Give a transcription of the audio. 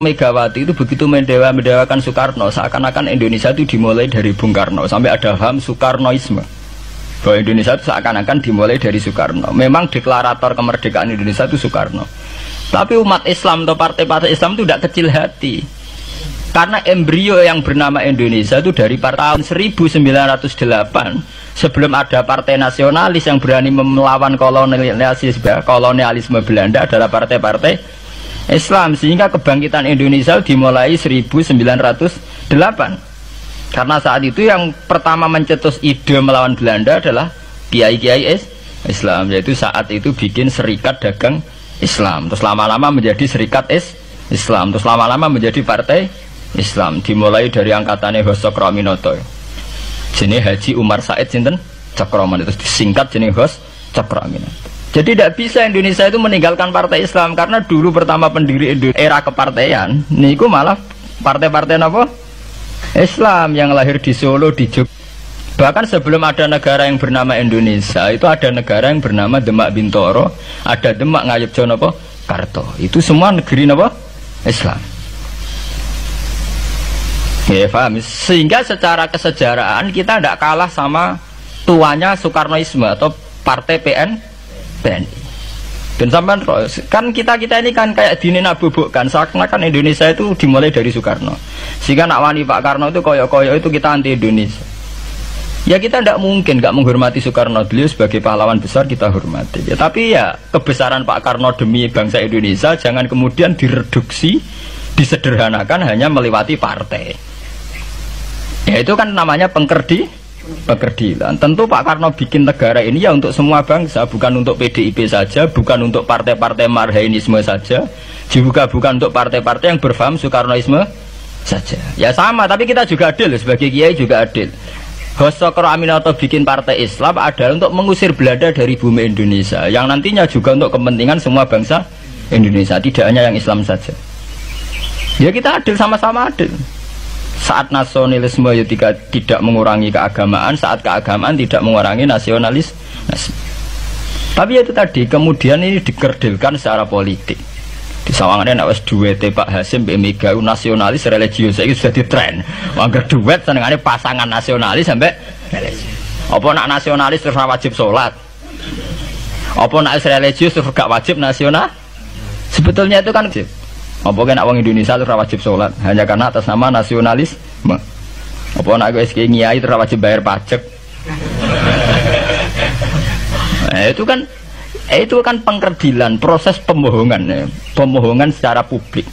Megawati itu begitu mendewakan Soekarno, seakan-akan Indonesia itu dimulai dari Bung Karno, sampai ada paham Soekarnoisme bahwa Indonesia itu seakan-akan dimulai dari Soekarno. Memang deklarator kemerdekaan Indonesia itu Soekarno, tapi umat Islam atau partai-partai Islam itu tidak kecil hati, karena embrio yang bernama Indonesia itu dari tahun 1908, sebelum ada partai nasionalis yang berani melawan kolonialisme Belanda, adalah partai-partai Islam. Sehingga kebangkitan Indonesia dimulai 1908, karena saat itu yang pertama mencetus ide melawan Belanda adalah kiai-kiai Islam, yaitu saat itu bikin serikat dagang Islam, terus lama-lama menjadi serikat Islam, terus lama-lama menjadi partai Islam. Dimulai dari angkatannya Hos Cokroaminoto, jenis Haji Umar Said sinten Cokroaminoto, terus disingkat jenis Hos Cokroaminoto. Jadi tidak bisa Indonesia itu meninggalkan partai Islam, karena dulu pertama pendiri era kepartaian niku malah partai-partai apa? Islam yang lahir di Solo, di Jogja. Bahkan sebelum ada negara yang bernama Indonesia, itu ada negara yang bernama Demak Bintoro, ada Demak Ngayogjakarta apa? Karto. Itu semua negeri apa? Islam. Ya, paham? Sehingga secara kesejarahan kita tidak kalah sama tuanya Soekarnoisme atau partai PNI. Dan sampai kan kita ini kan kayak dinabubukkan seakan-akan Indonesia itu dimulai dari Soekarno, sehingga nak wani Pak Karno itu koyok-koyok itu kita anti Indonesia. Ya kita tidak mungkin nggak menghormati Soekarno, beliau sebagai pahlawan besar kita hormati ya, tapi ya kebesaran Pak Karno demi bangsa Indonesia jangan kemudian direduksi, disederhanakan hanya melewati partai. Ya itu kan namanya pekerdilan. Tentu Pak Karno bikin negara ini ya untuk semua bangsa, bukan untuk PDIP saja, bukan untuk partai-partai marhainisme saja, juga bukan untuk partai-partai yang berfaham Soekarnoisme saja. Ya sama, tapi kita juga adil, sebagai kiai juga adil. Hos Cokroaminoto bikin partai Islam adalah untuk mengusir Belanda dari bumi Indonesia, yang nantinya juga untuk kepentingan semua bangsa Indonesia, tidak hanya yang Islam saja. Ya kita adil, sama-sama adil. Saat nasionalisme ya tidak mengurangi keagamaan, saat keagamaan tidak mengurangi nasionalis. Tapi itu tadi kemudian ini dikerdilkan secara politik. Di sawangannya nak wis duwete Pak Hasim Mbak Mega nasionalis religius itu sudah ditren. Angger duet senengane pasangan nasionalis sampai religius. Apa nak nasionalis terus wajib sholat? Apa nak religius terus gak wajib nasional? Sebetulnya itu kan wajib. Apa kan orang Indonesia itu wajib sholat hanya karena atas nama nasionalisme? Apa nak SK Nyai itu wajib bayar pajak? Itu kan pengkerdilan, proses pembohongan, pembohongan secara publik.